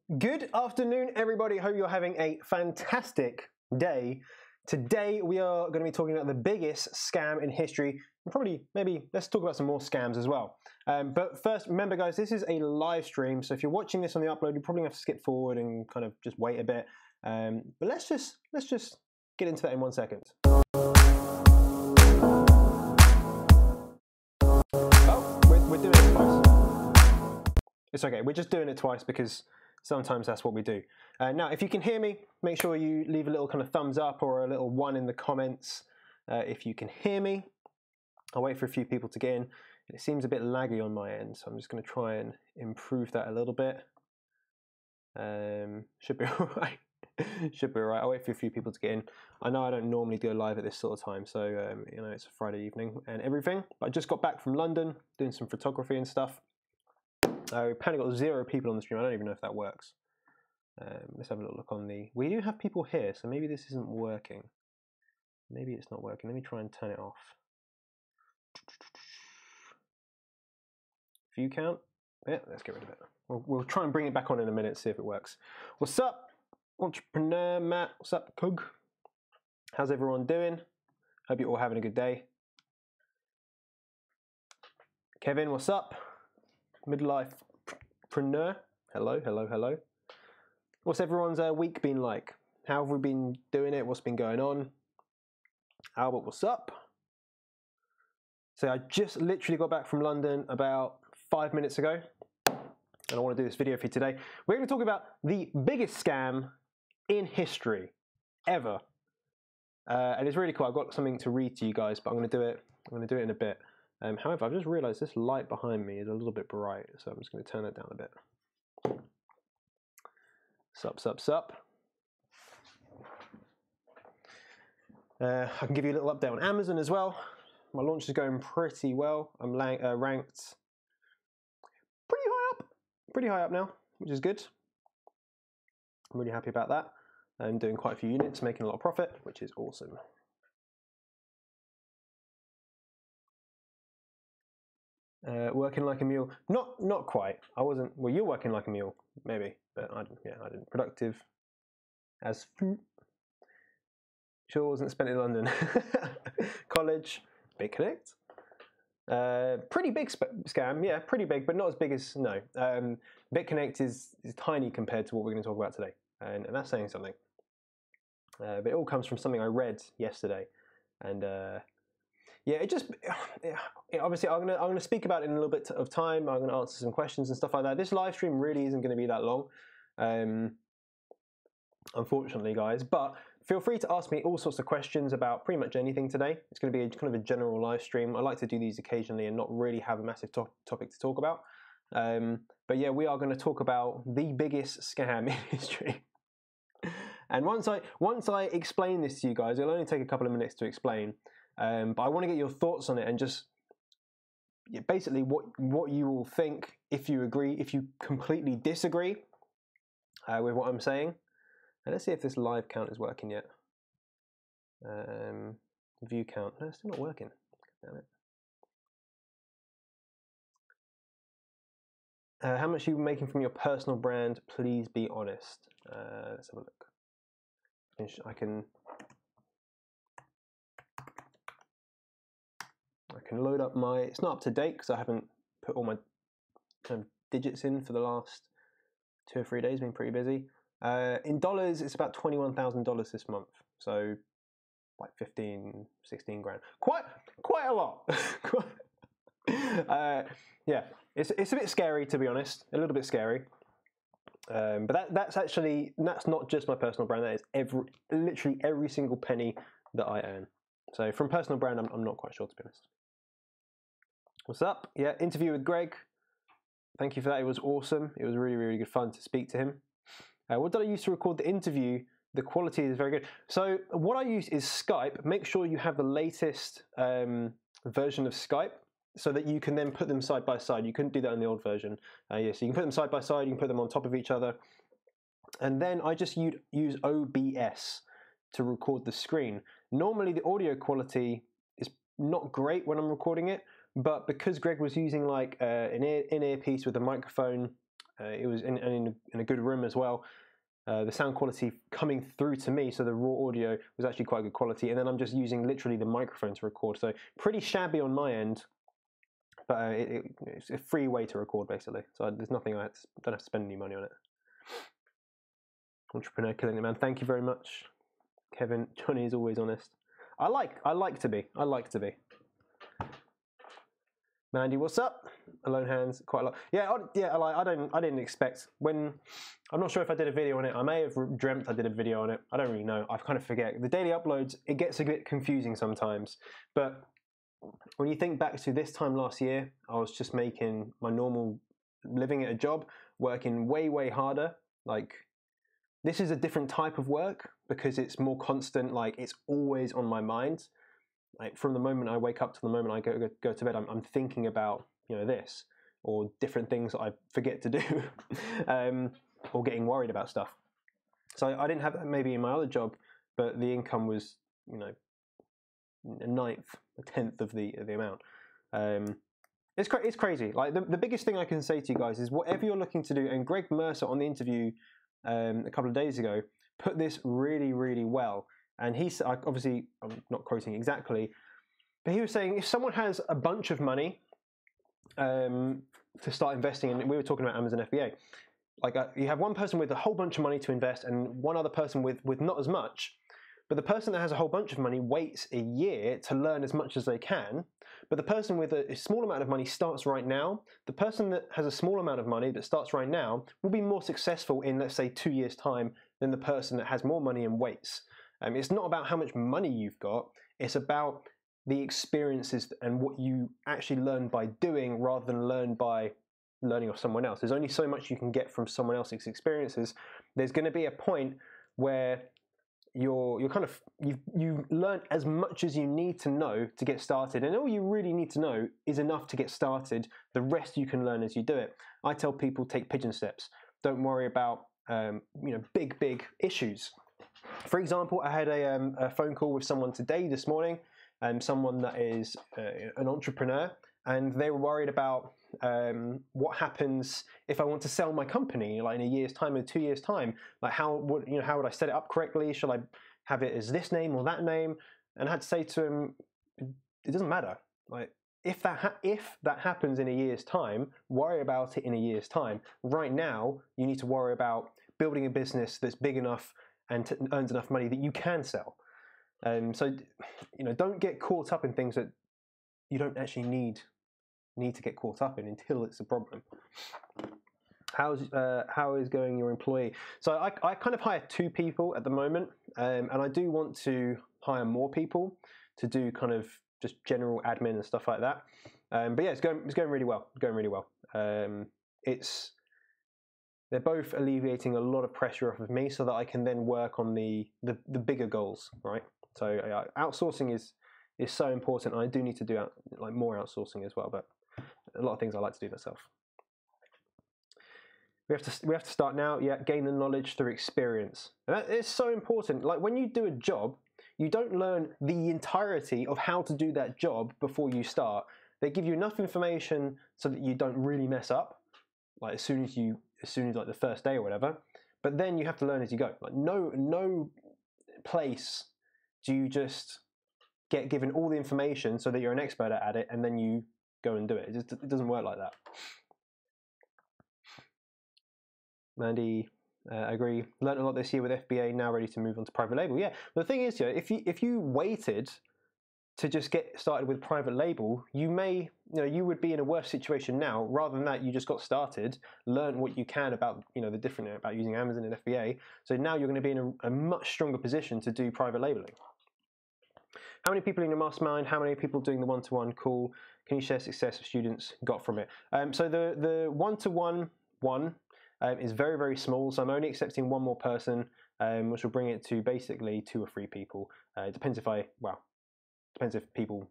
Good afternoon, everybody. Hope you're having a fantastic day. Today, we are going to be talking about the biggest scam in history. And maybe, let's talk about some more scams as well. But first, remember, guys, this is a live stream. So if you're watching this on the upload, you probably have to skip forward and kind of just wait a bit. But let's just get into that in 1 second. Oh, we're doing it twice. It's okay. We're just doing it twice because sometimes that's what we do. Now, if you can hear me, make sure you leave a little kind of thumbs up or a little 1 in the comments if you can hear me. I'll wait for a few people to get in. It seems a bit laggy on my end, so I'm just going to try and improve that a little bit. Should be all right. Should be all right. I'll wait for a few people to get in. I know I don't normally go live at this sort of time, so you know, it's a Friday evening and everything. But I just got back from London, doing some photography and stuff. We apparently got 0 people on the stream. I don't even know if that works. Let's have a little look on the... We do have people here, so maybe this isn't working. Maybe it's not working. Let me try and turn it off. View count. Yeah, let's get rid of it. We'll try and bring it back on in a minute, see if it works. What's up, entrepreneur Matt? What's up, Cug? How's everyone doing? Hope you're all having a good day. Kevin, what's up? Midlife-preneur. Hello, hello, hello. What's everyone's week been like? How have we been doing it? What's been going on? Albert, what's up? So I just literally got back from London about 5 minutes ago, and I want to do this video for you today. We're going to talk about the biggest scam in history, ever. And it's really cool. I've got something to read to you guys, but I'm going to do it in a bit. However, I've just realized this light behind me is a little bit bright, so I'm just going to turn it down a bit. Sup, sup, sup. I can give you a little update on Amazon as well. My launch is going pretty well. I'm ranked pretty high up now, which is good. I'm really happy about that. I'm doing quite a few units, making a lot of profit, which is awesome. Working like a mule? Not quite. I wasn't. Well, you're working like a mule, maybe, but I didn't. Productive as sure wasn't spent in London. College, BitConnect. Pretty big scam, yeah, pretty big, but not as big as no. BitConnect is tiny compared to what we're going to talk about today, and that's saying something. But it all comes from something I read yesterday, and. Yeah, obviously I'm gonna speak about it in a little bit of time. I'm gonna answer some questions and stuff like that. This live stream really isn't gonna be that long, unfortunately, guys. But feel free to ask me all sorts of questions about pretty much anything today. It's gonna be kind of a general live stream. I like to do these occasionally and not really have a massive topic to talk about. But yeah, we are gonna talk about the biggest scam in history. And once I explain this to you guys, it'll only take a couple of minutes to explain. But I want to get your thoughts on it and just basically what you will think, if you agree, if you completely disagree with what I'm saying. And let's see if this live count is working yet. View count. No, it's still not working. Damn it. How much are you making from your personal brand? Please be honest. Let's have a look. I can load up my, it's not up to date because I haven't put all my kind of digits in for the last 2 or 3 days, been pretty busy. In dollars, it's about $21,000 this month. So like 15, 16 grand. Quite a lot. Yeah, it's a bit scary, to be honest, a little bit scary. But that's not just my personal brand, that is literally every single penny that I earn. So from personal brand, I'm not quite sure, to be honest. What's up? Yeah, interview with Greg. Thank you for that. It was awesome. It was really, really good fun to speak to him. What did I use to record the interview? The quality is very good. So what I use is Skype. Make sure you have the latest version of Skype so that you can then put them side by side. You couldn't do that in the old version. Yeah, so you can put them side by side. You can put them on top of each other. And then I just use OBS to record the screen. Normally the audio quality is not great when I'm recording it, but because Greg was using like an in-ear piece with a microphone, it was in a good room as well. The sound quality coming through to me, so the raw audio was actually quite good quality. And then I'm just using literally the microphone to record, so pretty shabby on my end, but it's a free way to record basically. So there's nothing don't have to spend any money on it. Entrepreneur killing it, man. Thank you very much, Kevin. Johnny is always honest. I like to be. Mandy, what's up? Alone hands, quite a lot. Yeah, I didn't expect when. I'm not sure if I did a video on it. I may have dreamt I did a video on it. I don't really know. I kind of forget. The daily uploads, it gets a bit confusing sometimes. But when you think back to this time last year, I was just making my normal, living at a job, working way harder. Like, this is a different type of work because it's more constant. Like, it's always on my mind. Like, from the moment I wake up to the moment I go to bed, I'm thinking about this or different things that I forget to do, or getting worried about stuff. So I didn't have that maybe in my other job, but the income was a ninth, a tenth of the amount. It's crazy. Like the biggest thing I can say to you guys is whatever you're looking to do. And Greg Mercer on the interview a couple of days ago put this really well. And obviously, I'm not quoting exactly, but he was saying if someone has a bunch of money to start investing in, we were talking about Amazon FBA, like you have one person with a whole bunch of money to invest and one other person with not as much, but the person that has a whole bunch of money waits a year to learn as much as they can, but the person with a small amount of money starts right now. The person that has a small amount of money that starts right now will be more successful in, let's say, 2 years' time than the person that has more money and waits. It's not about how much money you've got, it's about the experiences and what you actually learn by doing rather than learning off someone else. There's only so much you can get from someone else's experiences. There's going to be a point where you've learned as much as you need to know to get started, and all you really need to know is enough to get started. The rest you can learn as you do it. I tell people, take pigeon steps. Don't worry about big issues. For example, I had a phone call with someone this morning, someone that is an entrepreneur, and they were worried about what happens if I want to sell my company, like in a year's time or 2 years' time. Like how would I set it up correctly? Shall I have it as this name or that name? And I had to say to him, it doesn't matter. Like if that happens in a year's time, worry about it in a year's time. Right now, you need to worry about building a business that's big enough and earns enough money that you can sell. So, don't get caught up in things that you don't actually need to get caught up in until it's a problem. How is going your employee? So I kind of hire 2 people at the moment, and I do want to hire more people to do kind of just general admin and stuff like that. But yeah, it's going really well. They're both alleviating a lot of pressure off of me so that I can then work on the bigger goals, right? So outsourcing is so important, and I do need to do more outsourcing as well, but a lot of things I like to do myself. We have to start now, gain the knowledge through experience. And that is so important. Like when you do a job, you don't learn the entirety of how to do that job before you start. They give you enough information so that you don't really mess up, like as soon as like the first day or whatever, but then you have to learn as you go. Like no place do you just get given all the information so that you're an expert at it and then you go and do it. It doesn't work like that. Mandy, I agree. Learned a lot this year with FBA, now ready to move on to private label. Yeah, but the thing is, if you waited to just get started with private label, you would be in a worse situation now. Rather than that, you just got started, learn what you can about about using Amazon and FBA. So now you're going to be in a much stronger position to do private labeling. How many people in your mastermind? How many people doing the one-to-one call? Can you share success students got from it? So the one-to-one is very, very small. So I'm only accepting one more person, which will bring it to basically 2 or 3 people. It depends if people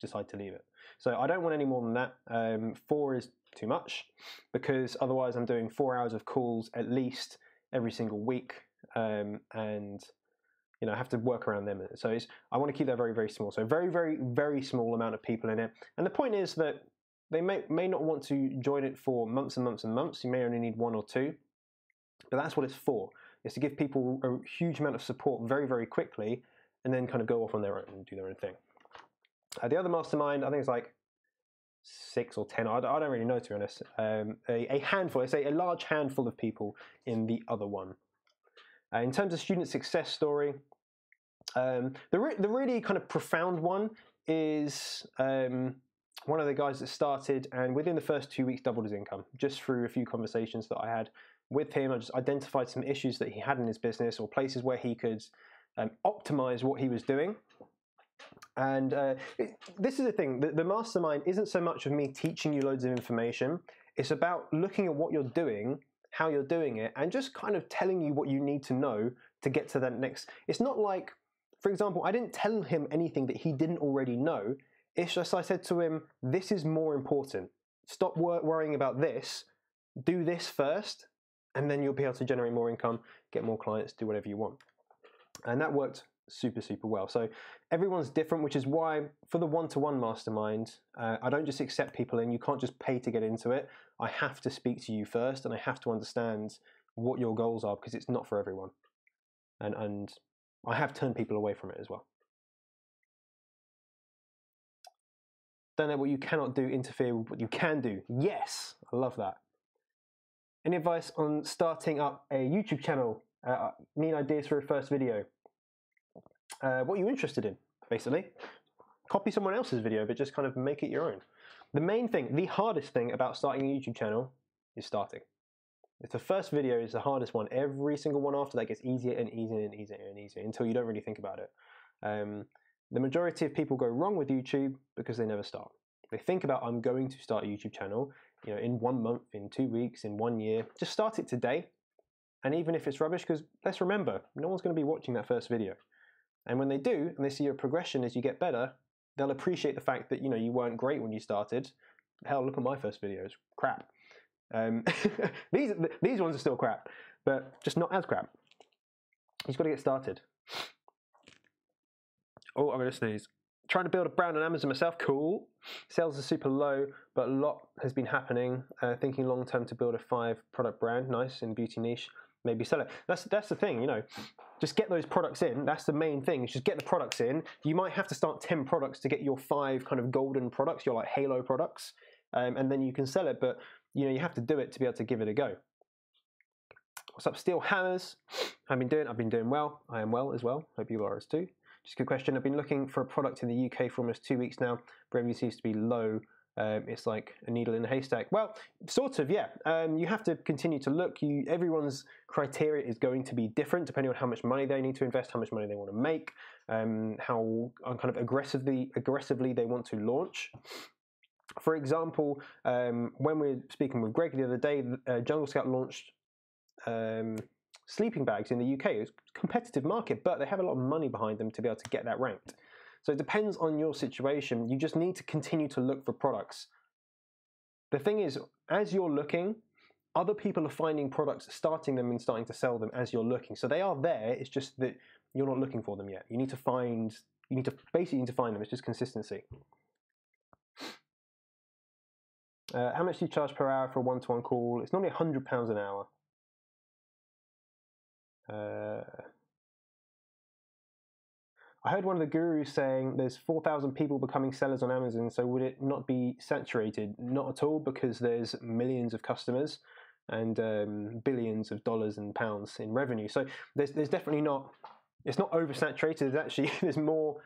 decide to leave it. So I don't want any more than that. 4 is too much because otherwise I'm doing 4 hours of calls at least every single week, and I have to work around them. So I want to keep that very, very small. So very, very, very small amount of people in it. And the point is that they may not want to join it for months and months and months. You may only need 1 or 2, but that's what it's for. It's to give people a huge amount of support very, very quickly, and then kind of go off on their own and do their own thing. The other mastermind, I think it's like 6 or 10. I don't really know, to be honest. A handful, I say a large handful of people in the other one. In terms of student success story, the really kind of profound one is one of the guys that started and within the first 2 weeks doubled his income just through a few conversations that I had with him. I just identified some issues that he had in his business or places where he could optimize what he was doing. And this is the thing, the mastermind isn't so much of me teaching you loads of information. It's about looking at what you're doing, how you're doing it, and just kind of telling you what you need to know to get to that next. It's not like, for example, I didn't tell him anything that he didn't already know. It's just I said to him, this is more important. Stop worrying about this. Do this first, and then you'll be able to generate more income, get more clients, do whatever you want. And that worked super, super well. So everyone's different, which is why for the one-to-one mastermind, I don't just accept people in. You can't just pay to get into it. I have to speak to you first, and I have to understand what your goals are, because it's not for everyone. And I have turned people away from it as well. Don't know what you cannot do, interfere with what you can do. Yes, I love that. Any advice on starting up a YouTube channel? Need ideas for a first video? What are you interested in, basically? Copy someone else's video, but just kind of make it your own. The main thing, the hardest thing about starting a YouTube channel is starting. It's the first video is the hardest one. Every single one after that gets easier and easier and easier and easier until you don't really think about it. The majority of people go wrong with YouTube because they never start. They think about, I'm going to start a YouTube channel, you know, in 1 month, in 2 weeks, in 1 year. Just start it today. And even if it's rubbish, because let's remember, no one's going to be watching that first video. And when they do, and they see your progression as you get better, they'll appreciate the fact that, you know, you weren't great when you started. Hell, look at my first videos. Crap. These ones are still crap, but just not as crap. You just got to get started. Oh, I'm going to sneeze. Trying to build a brand on Amazon myself. Cool. Sales are super low, but a lot has been happening. Thinking long term to build a 5-product brand. Nice, in beauty niche. Maybe sell it. That's the thing, you know. Just get those products in. That's the main thing. Just get the products in. You might have to start 10 products to get your 5 kind of golden products, your like halo products, and then you can sell it. But you know, you have to do it to be able to give it a go. What's up, Steel Hammers? I've been doing well. I am well as well. Hope you are as too. Just a good question. I've been looking for a product in the UK for almost 2 weeks now. Revenue seems to be low. It's like a needle in a haystack. Well, sort of, yeah. You have to continue to look. Everyone's criteria is going to be different depending on how much money they need to invest, how much money they want to make, how kind of aggressively they want to launch. For example, when we were speaking with Greg the other day, Jungle Scout launched sleeping bags in the UK. It's a competitive market, but they have a lot of money behind them to be able to get that ranked. So it depends on your situation. You just need to continue to look for products. The thing is, as you're looking, other people are finding products, starting them and starting to sell them as you're looking. So they are there. It's just that you're not looking for them yet. You need to find them. It's just consistency. How much do you charge per hour for a one-to-one call? It's normally £100 an hour. I heard one of the gurus saying there's 4,000 people becoming sellers on Amazon, so would it not be saturated? Not at all, because there's millions of customers and billions of dollars and pounds in revenue. So there's definitely not, it's not oversaturated. There's more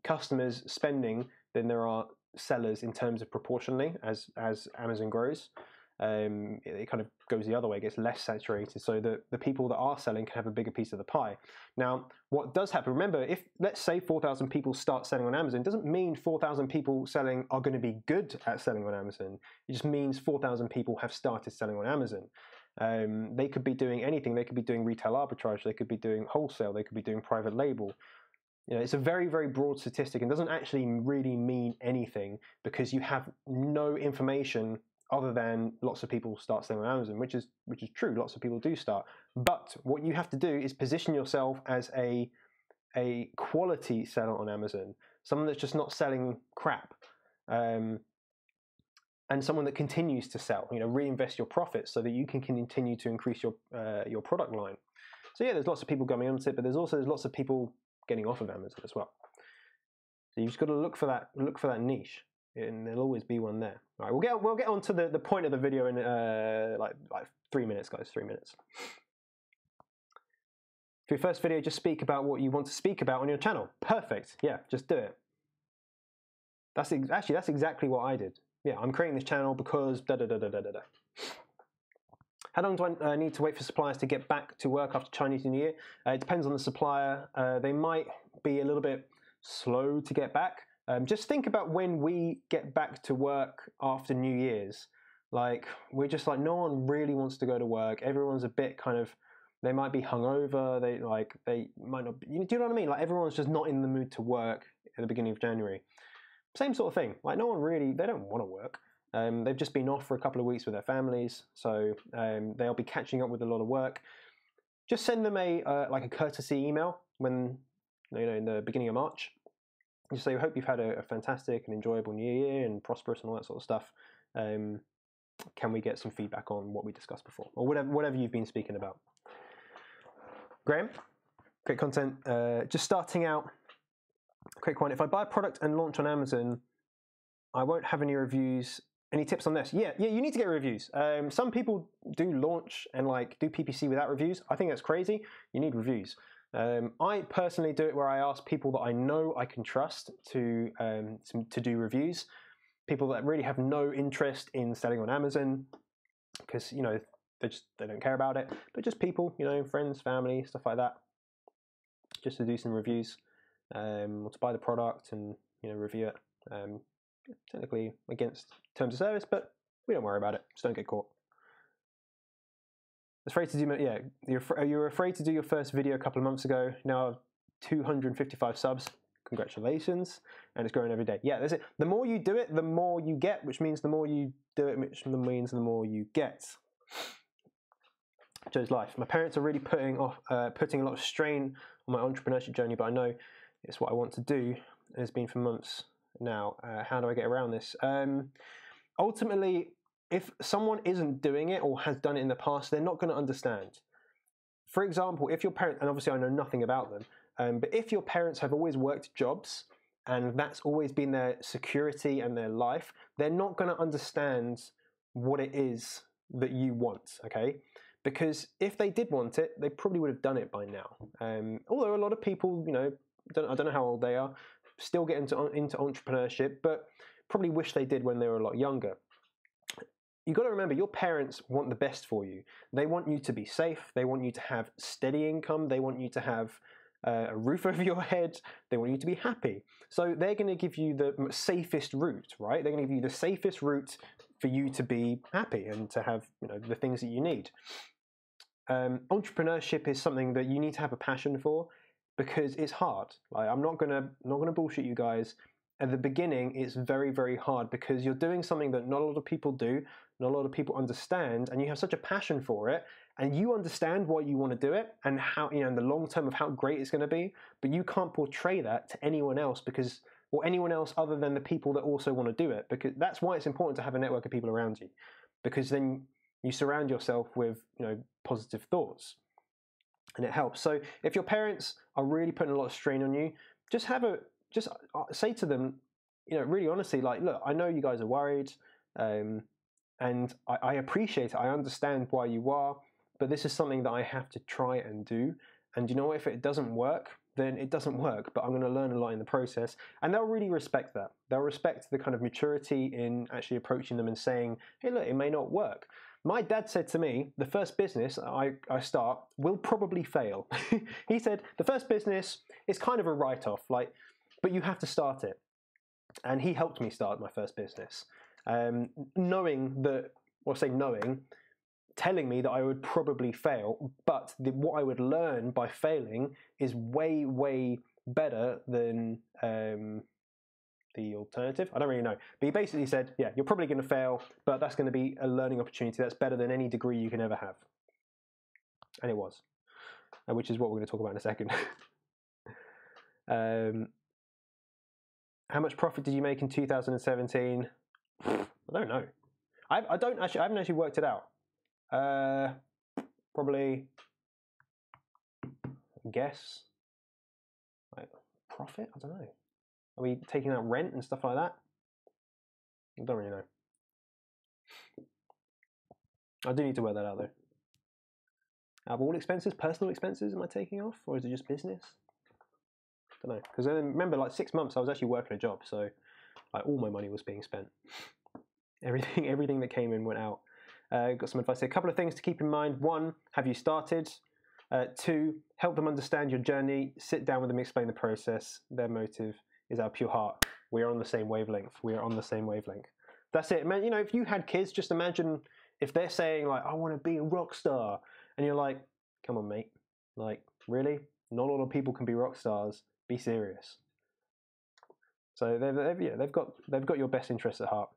customers spending than there are sellers in terms of proportionally as Amazon grows. It kind of goes the other way, it gets less saturated, so that the people that are selling can have a bigger piece of the pie. Now, what does happen, remember, if let's say 4,000 people start selling on Amazon, it doesn't mean 4,000 people selling are going to be good at selling on Amazon. It just means 4,000 people have started selling on Amazon. They could be doing anything. They could be doing retail arbitrage, they could be doing wholesale, they could be doing private label. You know, it's a very, very broad statistic and doesn't actually really mean anything because you have no information other than lots of people start selling on Amazon, which is true. Lots of people do start. But what you have to do is position yourself as a quality seller on Amazon, someone that's just not selling crap. And and someone that continues to sell. Reinvest your profits so that you can continue to increase your product line. So yeah, there's lots of people going onto it, but there's lots of people getting off of Amazon as well. So you've just got to look for that niche, and there'll always be one there. All right, we'll get on to the point of the video in like 3 minutes, guys. 3 minutes. For your first video, just speak about what you want to speak about on your channel. Perfect. Yeah, just do it. That's exactly what I did. Yeah, I'm creating this channel because da da da da da da. How long do I need to wait for suppliers to get back to work after Chinese New Year? It depends on the supplier. They might be a little bit slow to get back. Just think about when we get back to work after New Year's. Like, we're just like, no one really wants to go to work. Everyone's a bit kind of, they might be hungover. They might not. Do you know what I mean? Like, everyone's just not in the mood to work at the beginning of January. Same sort of thing. Like, no one really, they don't want to work. They've just been off for a couple of weeks with their families, so they'll be catching up with a lot of work. Just send them like a courtesy email when in the beginning of March. Just say, I hope you've had a fantastic and enjoyable New Year and prosperous and all that sort of stuff. Can we get some feedback on what we discussed before, or whatever you've been speaking about? Graham, great content. Just starting out, quick one. If I buy a product and launch on Amazon, I won't have any reviews. Any tips on this? Yeah, you need to get reviews. Some people do launch and do PPC without reviews. I think that's crazy. You need reviews. I personally do it where I ask people that I know I can trust to do reviews. People that really have no interest in selling on Amazon because they don't care about it. But just people, friends, family, stuff like that, just to do some reviews or to buy the product and review it. Technically against terms of service, but we don't worry about it. Just don't get caught. Afraid to do, you were afraid to do your first video a couple of months ago. Now I have 255 subs. Congratulations, and it's growing every day. Yeah, that's it. The more you do it, the more you get, which means the more you do it, which means the more you get. Joe's life. My parents are really putting a lot of strain on my entrepreneurship journey, but I know it's what I want to do, and it's been for months now. How do I get around this? Ultimately, if someone isn't doing it or has done it in the past, they're not going to understand. For example, if your parents, and obviously I know nothing about them, but if your parents have always worked jobs and that's always been their security and their life, they're not going to understand what it is that you want, okay? Because if they did want it, they probably would have done it by now. Although a lot of people, I don't know how old they are, still get into entrepreneurship, but probably wish they did when they were a lot younger. You've got to remember, your parents want the best for you. They want you to be safe. They want you to have steady income. They want you to have a roof over your head. They want you to be happy. So they're going to give you the safest route, right? They're going to give you the safest route for you to be happy and to have the things that you need. Entrepreneurship is something that you need to have a passion for because it's hard. I'm not gonna bullshit you guys. At the beginning, it's very, very hard because you're doing something that not a lot of people do, not a lot of people understand, and you have such a passion for it, and you understand why you want to do it and how, in the long term of how great it's going to be, but you can't portray that to anyone else or anyone else other than the people that also want to do it, because that's why it's important to have a network of people around you, because then you surround yourself with, positive thoughts, and it helps. So if your parents are really putting a lot of strain on you, just say to them, really honestly, look, I know you guys are worried, and I appreciate it. I understand why you are, but this is something that I have to try and do. And if it doesn't work, then it doesn't work, but I'm going to learn a lot in the process. And they'll really respect that. They'll respect the kind of maturity in actually approaching them and saying, hey, look, it may not work. My dad said to me, the first business I start will probably fail. He said, the first business is kind of a write-off, but you have to start it. And he helped me start my first business, telling me that I would probably fail, but what I would learn by failing is way, way better than the alternative. I don't really know. But he basically said, yeah, you're probably going to fail, but that's going to be a learning opportunity that's better than any degree you can ever have. And it was, which is what we're going to talk about in a second. How much profit did you make in 2017? I don't know. I haven't actually worked it out. Probably, guess, like profit. I don't know. Are we taking out rent and stuff like that? I don't really know. I do need to work that out though. Out of all expenses, personal expenses, am I taking off, or is it just business? I don't know. Because I remember, like 6 months, I was actually working a job, so like all my money was being spent. Everything that came in went out. Got some advice here. A couple of things to keep in mind. 1, have you started? 2, help them understand your journey. Sit down with them, explain the process. Their motive is our pure heart. We are on the same wavelength. We are on the same wavelength. That's it, man. You know, if you had kids, just imagine if they're saying like, "I want to be a rock star," and you're like, "Come on, mate. Like, really? Not a lot of people can be rock stars. Be serious." So they've got your best interests at heart.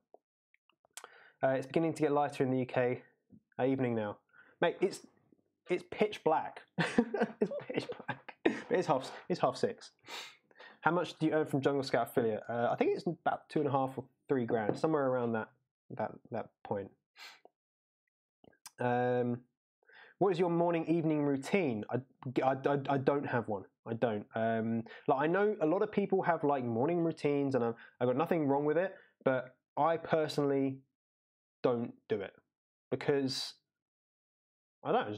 It's beginning to get lighter in the UK. Evening now, mate. It's pitch black. It's pitch black. But it's half 6. How much do you earn from Jungle Scout affiliate? I think it's about 2.5 or 3 grand, somewhere around that point. What is your morning evening routine? I don't have one. I don't. Like I know a lot of people have like morning routines, and I've got nothing wrong with it, but I personally don't do it because I don't.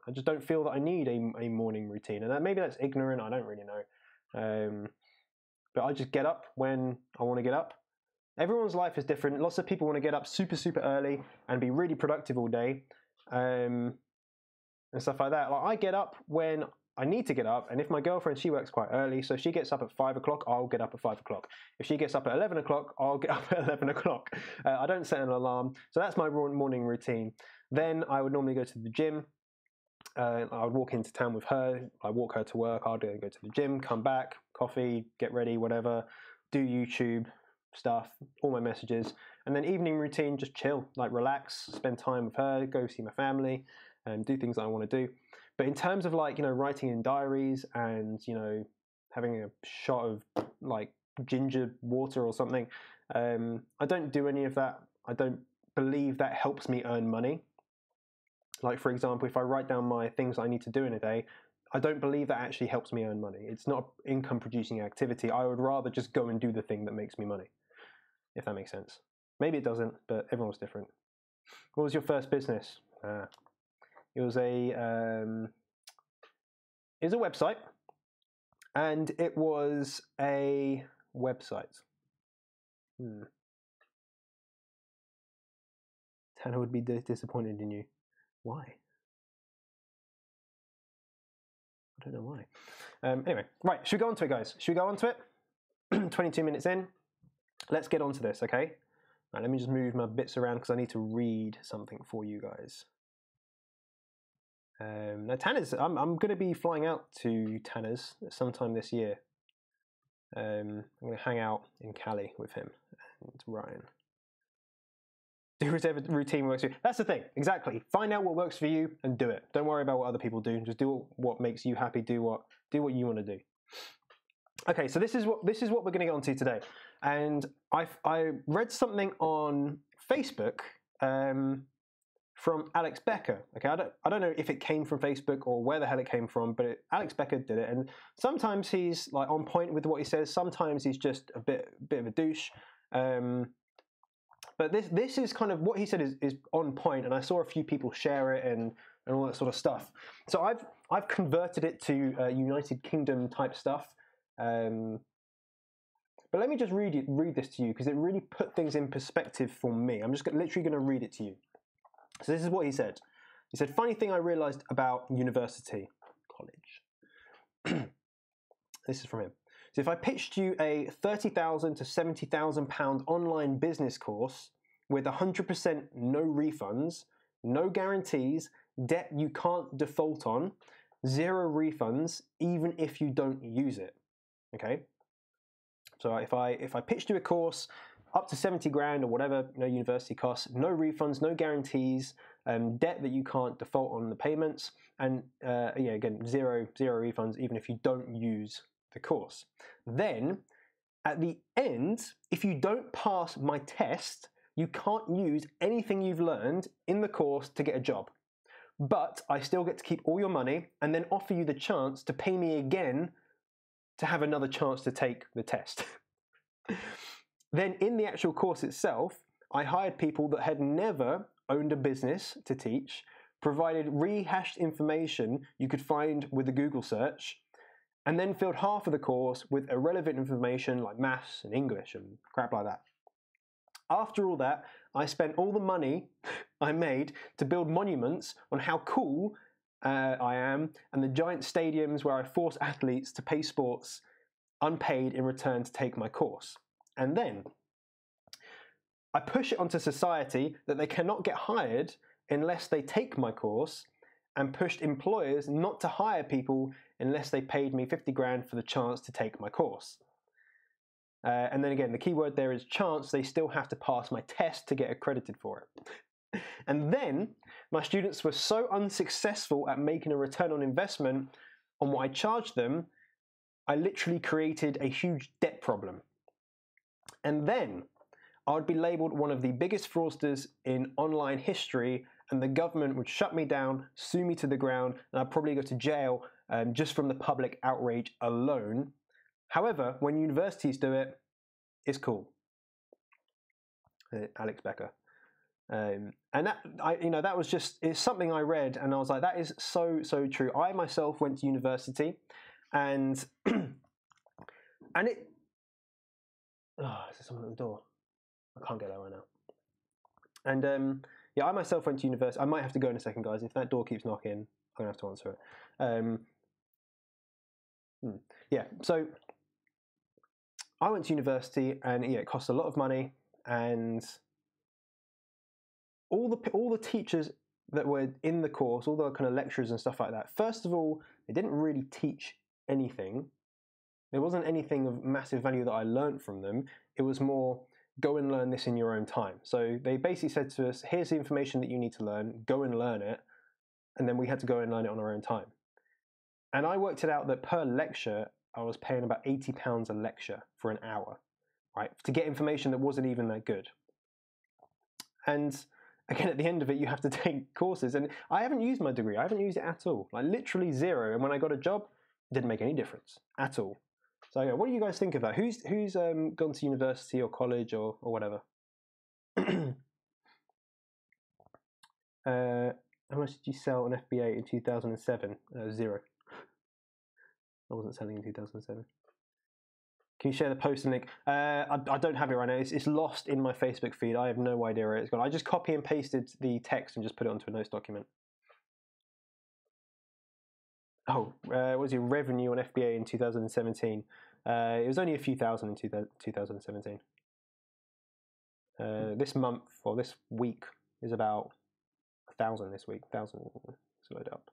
I just don't feel that I need a morning routine, and maybe that's ignorant. I don't really know. But I just get up when I want to get up. Everyone's life is different. Lots of people want to get up super early and be really productive all day, and stuff like that. Like I get up when I need to get up, and if my girlfriend, she works quite early, so she gets up at 5 o'clock, I'll get up at 5 o'clock. If she gets up at 11 o'clock, I'll get up at 11 o'clock. I don't set an alarm, so that's my morning routine. Then I would normally go to the gym. I would walk into town with her. I walk her to work. I'd go to the gym, come back, coffee, get ready, whatever, do YouTube stuff, all my messages, and then evening routine, just chill, like relax, spend time with her, go see my family, and do things that I want to do. But in terms of like, you know, writing in diaries and, you know, having a shot of like ginger water or something, I don't do any of that. I don't believe that helps me earn money. Like, for example, if I write down my things I need to do in a day, I don't believe that actually helps me earn money. It's not an income-producing activity. I would rather just go and do the thing that makes me money, if that makes sense. Maybe it doesn't, but everyone's different. What was your first business? It was a website, and it was a website. Tanner would be disappointed in you. Why? I don't know why. Anyway, right, should we go on to it, guys? Should we go on to it? 22 minutes in. Let's get on to this, okay? Right, let me just move my bits around because I need to read something for you guys. Now, Tanner's, I'm going to be flying out to Tanner's sometime this year. I'm going to hang out in Cali with him and Ryan. Do whatever routine works for you. That's the thing, exactly. Find out what works for you and do it. Don't worry about what other people do. Just do what makes you happy. Do what you want to do. Okay, so this is what we're going to get onto today. And I read something on Facebook from Alex Becker. Okay, I don't know if it came from Facebook or where the hell it came from, but Alex Becker did it. And sometimes he's like on point with what he says. Sometimes he's just a bit of a douche. But this is kind of what he said is on point, and I saw a few people share it and all that sort of stuff. So I've converted it to United Kingdom type stuff. But let me just read this to you because it really put things in perspective for me. I'm just literally going to read it to you. So this is what he said. He said, "Funny thing I realised about college." This is from him. So if I pitched you a £30,000 to £70,000 online business course with 100% no refunds, no guarantees, debt you can't default on, 0 refunds, even if you don't use it, okay? So if I pitched you a course up to 70 grand or whatever, you know, university costs, no refunds, no guarantees, debt that you can't default on the payments, and yeah, again, zero refunds, even if you don't use the course. Then, at the end, if you don't pass my test, you can't use anything you've learned in the course to get a job. But I still get to keep all your money and then offer you the chance to pay me again to have another chance to take the test. Then in the actual course itself, I hired people that had never owned a business to teach, provided rehashed information you could find with a Google search, and then filled half of the course with irrelevant information like maths and English and crap like that. After all that, I spent all the money I made to build monuments on how cool I am, and the giant stadiums where I force athletes to pay sports unpaid in return to take my course. And then I push it onto society that they cannot get hired unless they take my course, and pushed employers not to hire people unless they paid me 50 grand for the chance to take my course. And then again, the key word there is chance. They still have to pass my test to get accredited for it. And then my students were so unsuccessful at making a return on investment on what I charged them, I literally created a huge debt problem. And then I would be labeled one of the biggest fraudsters in online history, and the government would shut me down, sue me to the ground, and I'd probably go to jail just from the public outrage alone. However, when universities do it, it's cool. Alex Becker. And that was it's something I read, and I was like, that is so true. I myself went to university, and is there someone at the door? I can't get that right now. And yeah, I myself went to university. I might have to go in a second, guys. If that door keeps knocking, I'm gonna have to answer it. Yeah, so I went to university, and yeah, it cost a lot of money, and all the teachers that were in the course, all the kind of lecturers and stuff like that. First of all, they didn't really teach anything. There wasn't anything of massive value that I learned from them. It was more, go and learn this in your own time. So they basically said to us, here's the information that you need to learn, go and learn it. And then we had to go and learn it on our own time. And I worked it out that per lecture, I was paying about £80 a lecture for an hour, right? To get information that wasn't even that good. And again, at the end of it, you have to take courses. And I haven't used my degree. I haven't used it at all. Like literally zero. And when I got a job, it didn't make any difference at all. So yeah, what do you guys think of that? Who's gone to university or college or whatever? How much did you sell on FBA in 2007? Zero. I wasn't selling in 2007. Can you share the post and link? I don't have it right now. It's lost in my Facebook feed. I have no idea where it's gone. I just copy and pasted the text and just put it onto a notes document. Oh, what was your revenue on FBA in 2017? It was only a few thousand in 2017. This month, or this week, is about 1,000 this week. 1,000, let's load it up.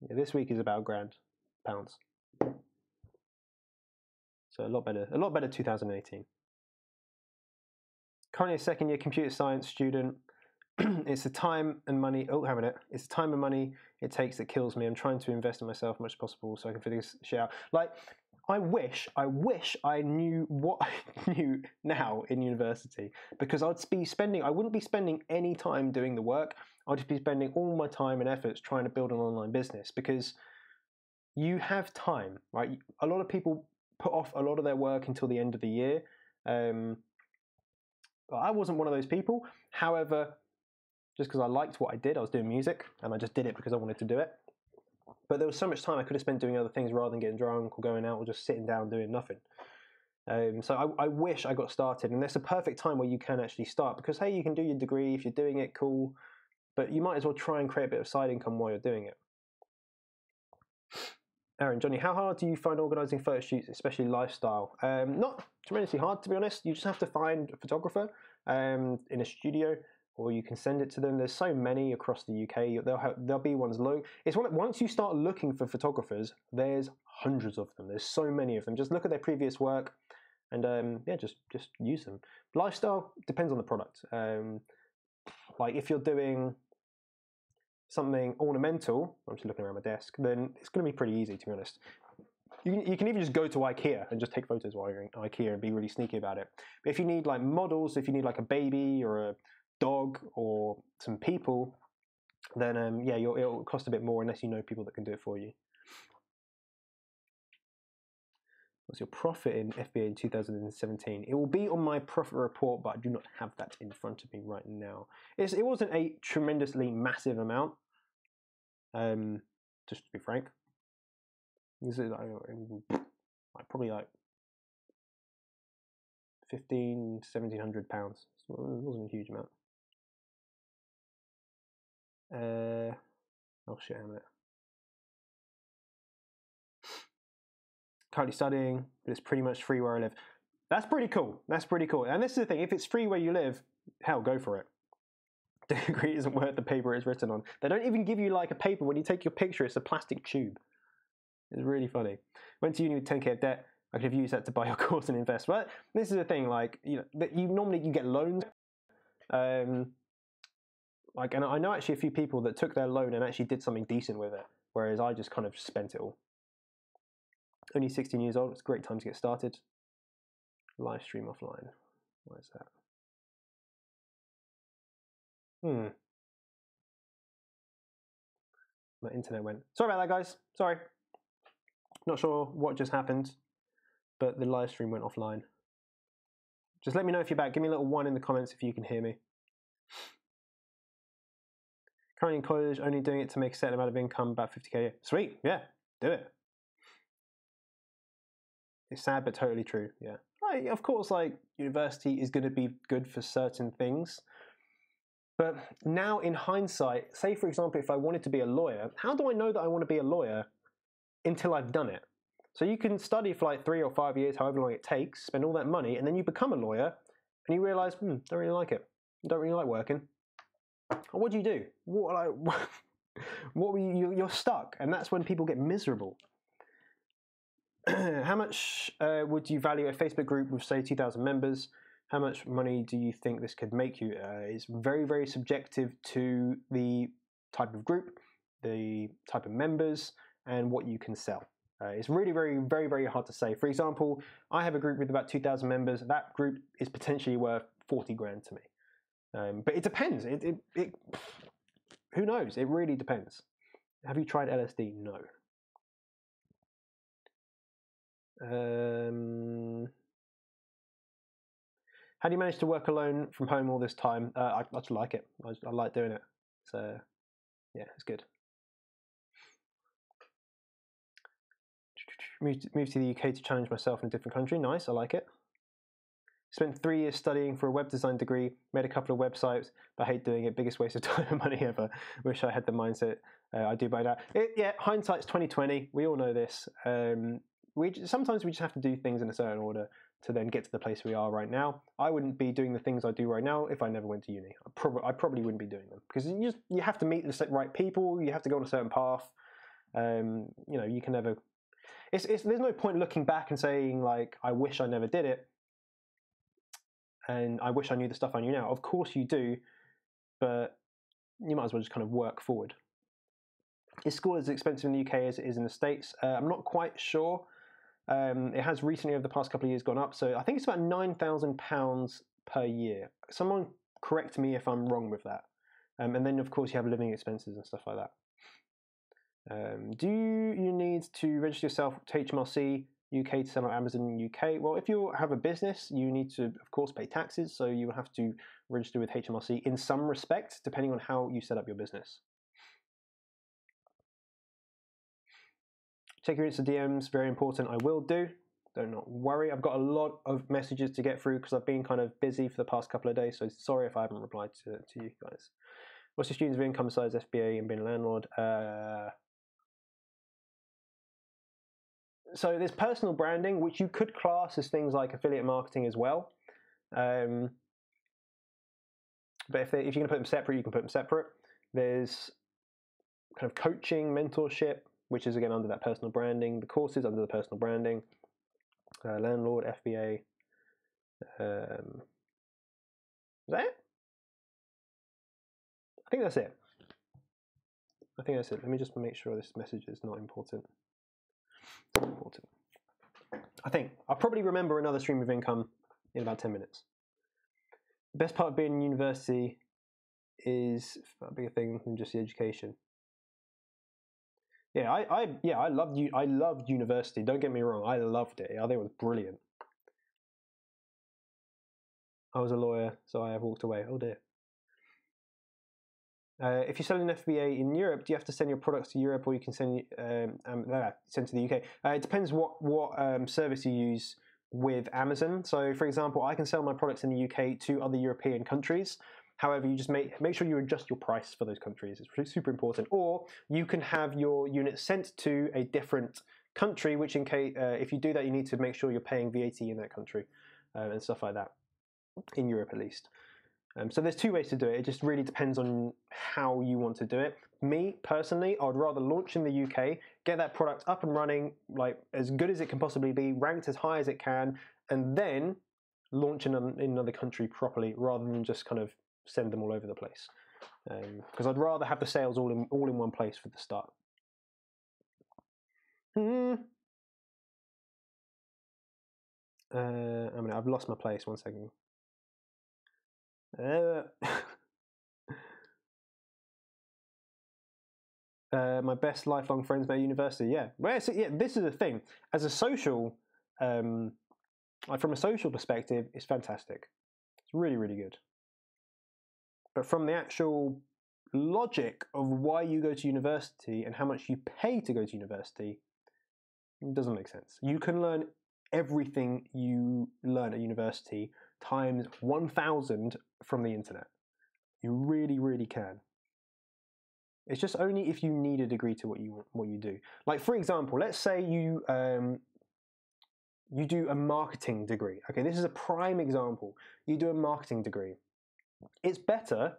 Yeah, this week is about £1,000. So a lot better 2018. Currently a second year computer science student. It's the time and money. It's the time and money it takes that kills me. I'm trying to invest in myself as much as possible so I can figure this shit out. Like, I wish I knew what I knew now in university, because I wouldn't be spending any time doing the work. I'd just be spending all my time and efforts trying to build an online business, because you have time, right? A lot of people put off a lot of their work until the end of the year. I wasn't one of those people. However, just because I liked what I did, I was doing music, and I just did it because I wanted to do it. But there was so much time I could have spent doing other things rather than getting drunk or going out or just sitting down doing nothing. So I wish I got started, and there's a perfect time where you can actually start, because hey, you can do your degree if you're doing it, cool, but you might as well try and create a bit of side income while you're doing it. Aaron, Johnny, how hard do you find organising photo shoots, especially lifestyle? Not tremendously hard, to be honest. You just have to find a photographer in a studio, or you can send it to them. There's so many across the UK. There'll be ones low. Once you start looking for photographers, there's hundreds of them. There's so many of them. Just look at their previous work, and yeah, just use them. Lifestyle depends on the product. Like if you're doing something ornamental, I'm just looking around my desk, then it's going to be pretty easy, to be honest. You can even just go to IKEA and just take photos while you're in IKEA and be really sneaky about it. But if you need like models, if you need like a baby or a dog or some people, then yeah, it'll cost a bit more unless you know people that can do it for you. What's your profit in FBA in 2017? It will be on my profit report, but I do not have that in front of me right now. It wasn't a tremendously massive amount, just to be frank. This is like probably like £1,700. So it wasn't a huge amount. Oh shit, I'm it. Currently studying, but it's pretty much free where I live. That's pretty cool. That's pretty cool. And this is the thing: if it's free where you live, hell, go for it. The degree isn't worth the paper it's written on. They don't even give you like a paper when you take your picture. It's a plastic tube. It's really funny. Went to uni with 10k of debt. I could have used that to buy your course and invest. But this is the thing, like normally you get loans. Like, and I know actually a few people that took their loan and actually did something decent with it, whereas I just kind of spent it all. Only 16 years old. It's a great time to get started. Live stream offline. Why is that? My internet went. Sorry about that, guys. Sorry. Not sure what just happened, but the live stream went offline. Just let me know if you're back. Give me a little 1 in the comments if you can hear me. Currently in college, only doing it to make a certain amount of income, about 50k a year. Sweet, yeah, do it. It's sad, but totally true, yeah. Of course, like, university is going to be good for certain things. But now, in hindsight, say, for example, if I wanted to be a lawyer, how do I know that I want to be a lawyer until I've done it? So you can study for like 3 or 5 years, however long it takes, spend all that money, and then you become a lawyer, and you realise, don't really like it. Don't really like working. What do you do? You're stuck, and that's when people get miserable. How much would you value a Facebook group with, say, 2,000 members? How much money do you think this could make you? It's very, very subjective to the type of group, the type of members, and what you can sell. It's really, very, very, very hard to say. For example, I have a group with about 2,000 members. That group is potentially worth 40 grand to me. But it depends. Who knows? It really depends. Have you tried LSD? No. How do you manage to work alone from home all this time? I just like it. I like doing it. So, yeah, it's good. Moved to the UK to challenge myself in a different country. Nice, I like it. Spent 3 years studying for a web design degree, made a couple of websites, but I hate doing it. Biggest waste of time and money ever. Wish I had the mindset I do by now. Yeah, hindsight's 2020. We all know this. Sometimes we just have to do things in a certain order to then get to the place we are right now. I wouldn't be doing the things I do right now if I never went to uni. I probably wouldn't be doing them because you have to meet the right people. You have to go on a certain path. You can never. There's no point looking back and saying like, I wish I never did it. And I wish I knew the stuff I knew now. Of course you do, but you might as well just kind of work forward. Is school as expensive in the UK as it is in the States? I'm not quite sure. It has recently, over the past couple of years, gone up. So I think it's about £9,000 per year. Someone correct me if I'm wrong with that. And then, of course, you have living expenses and stuff like that. Do you need to register yourself to HMRC UK to sell on Amazon UK? Well, if you have a business, you need to, of course, pay taxes. So you will have to register with HMRC in some respect, depending on how you set up your business. Check your Insta DMs, very important. I will do. Do not worry. I've got a lot of messages to get through because I've been kind of busy for the past couple of days. So sorry if I haven't replied to you guys. What's your students of income besides FBA and being a landlord? So there's personal branding, which you could class as things like affiliate marketing as well. But if you're going to put them separate, you can put them separate. There's kind of coaching, mentorship, which is again under that personal branding. The courses under the personal branding. Landlord, FBA. Is that it? I think that's it. Let me just make sure this message is not important. It's not important. I think I'll probably remember another stream of income in about 10 minutes. The best part of being in university is a bigger thing than just the education. Yeah, I loved university. Don't get me wrong, I loved it. I think it was brilliant. I was a lawyer, so I have walked away. Oh dear. If you're selling an FBA in Europe, do you have to send your products to Europe, or you can send to the UK? It depends what service you use with Amazon. So, for example, I can sell my products in the UK to other European countries. However, you just make sure you adjust your price for those countries. It's super important. Or you can have your unit sent to a different country, which in case if you do that, you need to make sure you're paying VAT in that country and stuff like that, in Europe at least. So there's two ways to do it. It just really depends on how you want to do it. Me, personally, I would rather launch in the UK, get that product up and running, like as good as it can possibly be, ranked as high as it can, and then launch in another country properly, rather than just kind of send them all over the place. Because I'd rather have the sales all in one place for the start. I've lost my place. 1 second. My best lifelong friends at university. Yeah, well, so, yeah. This is the thing. As a social, like from a social perspective, it's fantastic. It's really, really good. But from the actual logic of why you go to university and how much you pay to go to university, it doesn't make sense. You can learn everything you learn at university times 1,000 from the internet. You really, really can. It's just only if you need a degree to what you do. Like, for example, let's say you do a marketing degree. Okay, this is a prime example. You do a marketing degree. It's better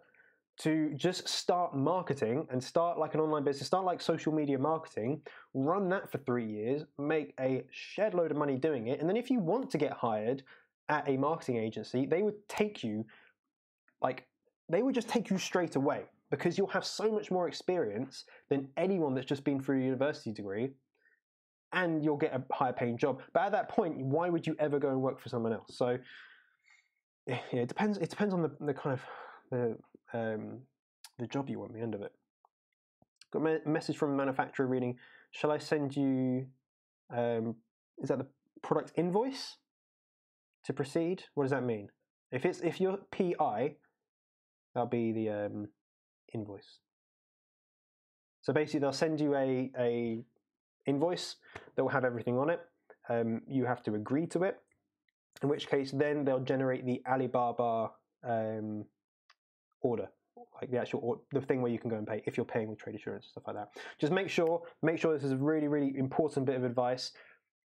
to just start marketing and start like an online business, start like social media marketing, run that for 3 years, make a shed load of money doing it, and then if you want to get hired at a marketing agency, they would take you, they would just take you straight away, because you'll have so much more experience than anyone that's just been through a university degree, and you'll get a higher paying job. But at that point, why would you ever go and work for someone else? So yeah, it depends. It depends on the kind of the job you want, the end of it. Got a message from a manufacturer reading, shall I send you, is that the product invoice to proceed? What does that mean? If you're PI, that'll be the invoice. So basically they'll send you a invoice that will have everything on it. You have to agree to it, in which case then they'll generate the Alibaba order, like the actual the thing where you can go and pay if you're paying with trade assurance and stuff like that. Just make sure this is a really, really important bit of advice.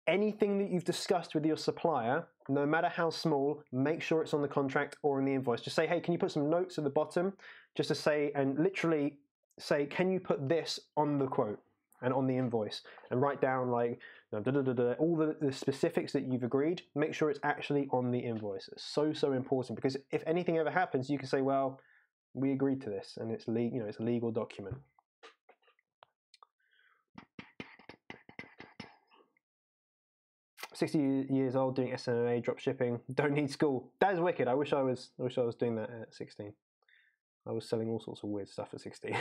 Anything that you've discussed with your supplier, no matter how small, make sure it's on the contract or in the invoice. Just say, hey, can you put some notes at the bottom, just to say, and literally say, can you put this on the quote and on the invoice, and write down like all the specifics that you've agreed. Make sure it's actually on the invoice. It's so important, because if anything ever happens, you can say, well, we agreed to this, and it's it's a legal document. "60 years old, doing SMMA, drop shipping, don't need school." That is wicked. I wish I was doing that at 16. I was selling all sorts of weird stuff at 16.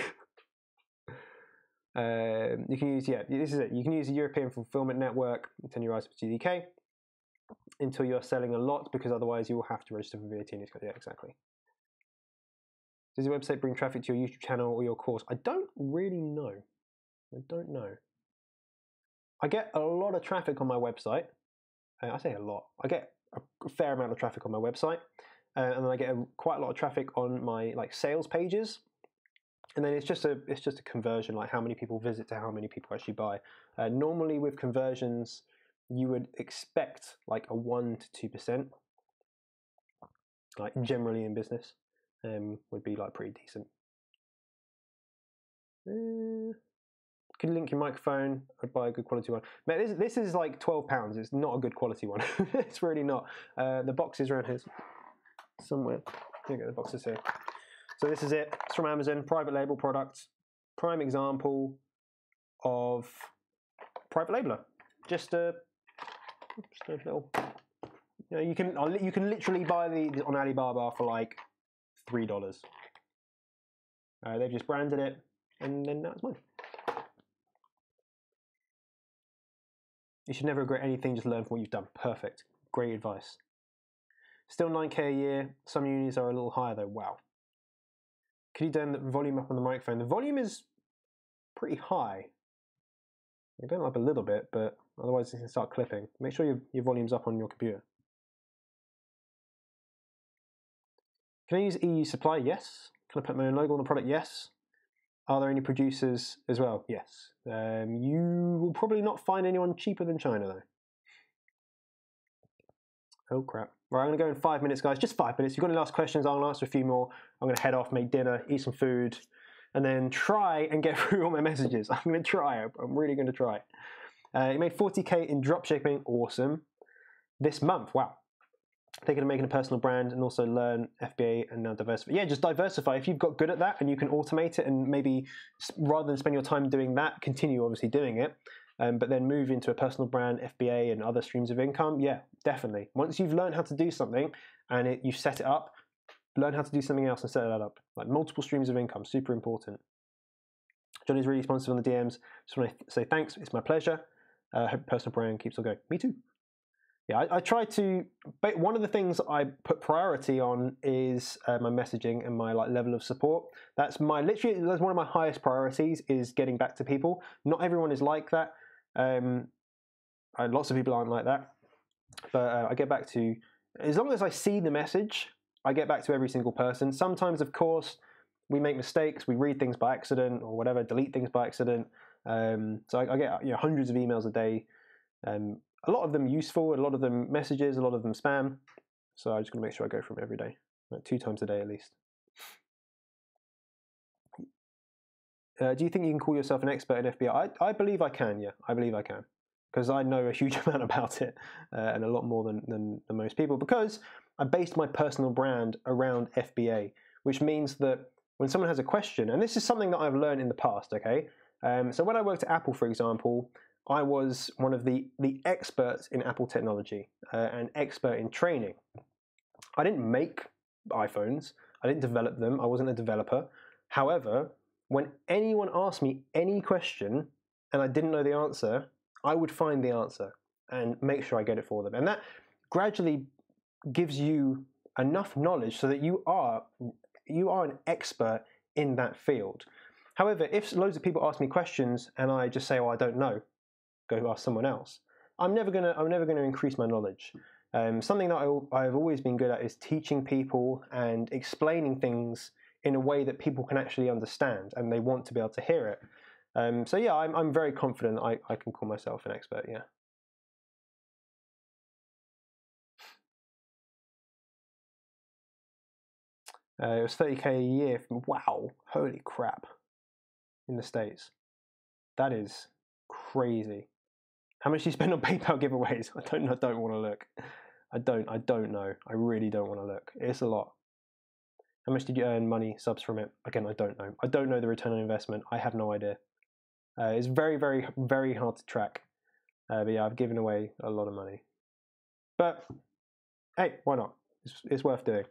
You can use, this is it. You can use a European fulfillment network and send your items to the UK until you're selling a lot, because otherwise you will have to register for VAT. Yeah, exactly. Does your website bring traffic to your YouTube channel or your course? I don't really know. I get a lot of traffic on my website. I say a lot. I get a fair amount of traffic on my website, and then I get quite a lot of traffic on my sales pages. And then it's just a conversion, like how many people visit to how many people actually buy. Normally with conversions, you would expect like a 1 to 2%, like generally in business, would be like pretty decent. Could link your microphone. I'd buy a good quality one. Man, this is like £12. It's not a good quality one. It's really not. The box is around here somewhere. Here you go. The box is here. So this is it. It's from Amazon, private label product. Prime example of private labeler. Just a Just a little. You know, you can literally buy these on Alibaba for like $3. They've just branded it, and then that's mine. You should never regret anything. Just learn from what you've done. Perfect. Great advice. Still 9K a year. Some unis are a little higher though. Wow. Can you turn the volume up on the microphone? The volume is pretty high. I'm going up a little bit, but otherwise it can start clipping. Make sure your volume's up on your computer. Can I use EU supply? Yes. Can I put my own logo on the product? Yes. Are there any producers as well? Yes. You will probably not find anyone cheaper than China though. Oh crap. Right, I'm going to go in 5 minutes, guys. Just 5 minutes. You've got any last questions? I'll answer a few more. I'm going to head off, make dinner, eat some food, and then try and get through all my messages. I'm going to try. I'm really going to try. You made 40K in dropshipping. Awesome. This month. Wow. Thinking of making a personal brand and also learn FBA and now diversify. Yeah, just diversify. If you've got good at that and you can automate it and maybe rather than spend your time doing that, continue obviously doing it. But then move into a personal brand, FBA, and other streams of income. Yeah, definitely. Once you've learned how to do something and you've set it up, learn how to do something else and set that up. Like multiple streams of income, super important. Johnny's really responsive on the DMs. Just want to say thanks. It's my pleasure. Hope personal brand keeps on going. Me too. Yeah, I try to. But one of the things I put priority on is my messaging and my level of support. That's one of my highest priorities is getting back to people. Not everyone is like that. Lots of people aren't like that, but I get back to, as long as I see the message, I get back to every single person. Sometimes, of course, we make mistakes. We read things by accident or whatever, delete things by accident. So I get hundreds of emails a day. A lot of them useful, a lot of them messages, a lot of them spam. So I'm just going to make sure I go from every day, like 2 times a day at least. Do you think you can call yourself an expert in FBA? I believe I can, yeah. I believe I can. Because I know a huge amount about it and a lot more than most people. Because I based my personal brand around FBA, which means that when someone has a question, and this is something that I've learned in the past, okay? So when I worked at Apple, for example, I was one of the experts in Apple technology and expert in training. I didn't make iPhones. I didn't develop them. I wasn't a developer. However, when anyone asked me any question and I didn't know the answer, I would find the answer and make sure I get it for them. And that gradually gives you enough knowledge so that you are an expert in that field. However, if loads of people ask me questions and I just say, "Oh, I don't know," go ask someone else, I'm never gonna increase my knowledge. Something that I've always been good at is teaching people and explaining things in a way that people can actually understand and they want to be able to hear it. So yeah, I'm very confident I can call myself an expert, yeah. It was 30K a year. Wow, holy crap. In the States. That is crazy. How much do you spend on PayPal giveaways? I don't want to look. I don't know. I really don't want to look. It's a lot. How much did you earn money, subs from it? Again, I don't know. I don't know the return on investment. I have no idea. It's very, very, very hard to track. But yeah, I've given away a lot of money. But hey, why not? It's worth doing.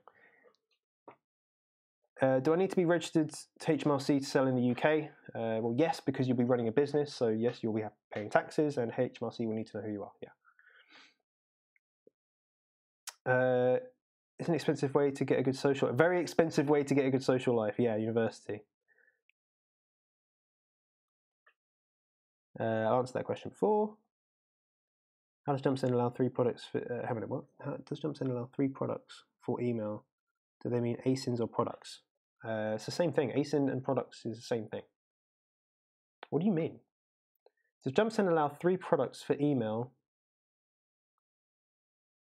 Do I need to be registered to HMRC to sell in the UK? Well, yes, because you'll be running a business. So yes, you'll be paying taxes and HMRC will need to know who you are. Yeah. It's an expensive way to get a good social, a very expensive way to get a good social life. Yeah, university. I answered that question before. How does JumpSend allow 3 products for, How does JumpSend allow 3 products for email? Do they mean ASINs or products? It's the same thing. ASIN and products is the same thing. What do you mean? Does JumpSend allow 3 products for email?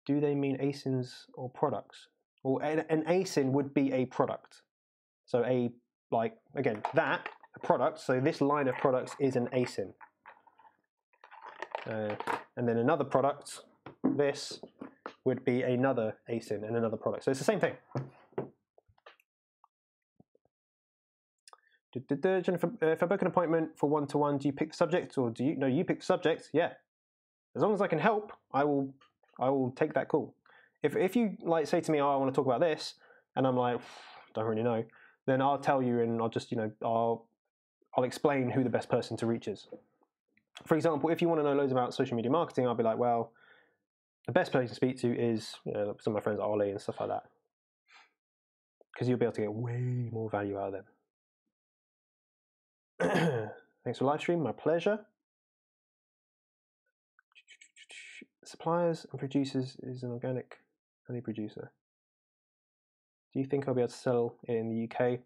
Do they mean ASINs or products? Well, an ASIN would be a product. So a product. So this line of products is an ASIN. And then another product, this would be another ASIN and another product. So it's the same thing. Jennifer, if I book an appointment for one-to-one, do you pick the subject or do you? No, you pick the subject. Yeah, As long as I can help, I will take that call. If you like say to me, oh, I want to talk about this, and I'm like, don't really know, then I'll tell you, and I'll just I'll explain who the best person to reach is. For example, if you want to know loads about social media marketing, I'll be like, well, the best person to speak to is some of my friends Ollie and stuff like that, because you'll be able to get way more value out of them. Thanks for live stream. My pleasure. Suppliers and producers is an organic honey producer. Do you think I'll be able to sell it in the UK?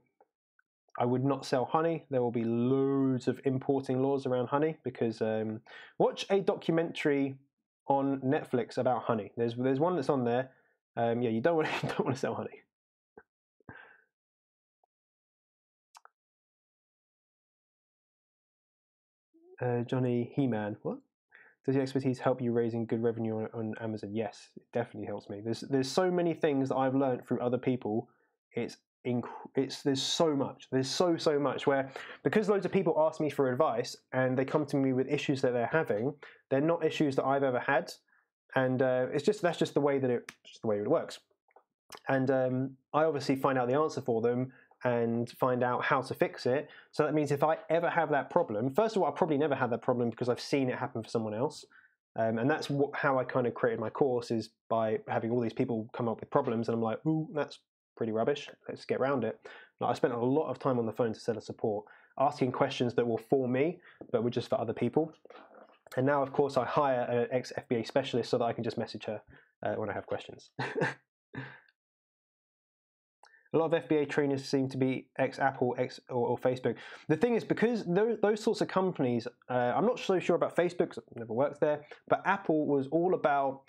I would not sell honey. There will be loads of importing laws around honey because watch a documentary on Netflix about honey. There's one that's on there. Yeah, you don't want to sell honey. Johnny He-Man, what? Does your expertise help you raising good revenue on Amazon? Yes, it definitely helps me. There's so many things that I've learned through other people. There's so much. There's so much where, because loads of people ask me for advice and they come to me with issues that they're having, they're not issues that I've ever had, and that's just the way that it works. And I obviously find out the answer for them and find out how to fix it. So that means if I ever have that problem, first of all, I'll probably never have that problem because I've seen it happen for someone else. And that's how I kind of created my course, is by having all these people come up with problems, and I'm like, ooh, that's pretty rubbish. Let's get around it. Like, I spent a lot of time on the phone to seller support, asking questions that were for me, but were just for other people. And now, of course, I hire an ex-FBA specialist so that I can just message her when I have questions. A lot of FBA trainers seem to be ex-Apple, or Facebook. The thing is, because those sorts of companies, I'm not so sure about Facebook because I've never worked there, but Apple was all about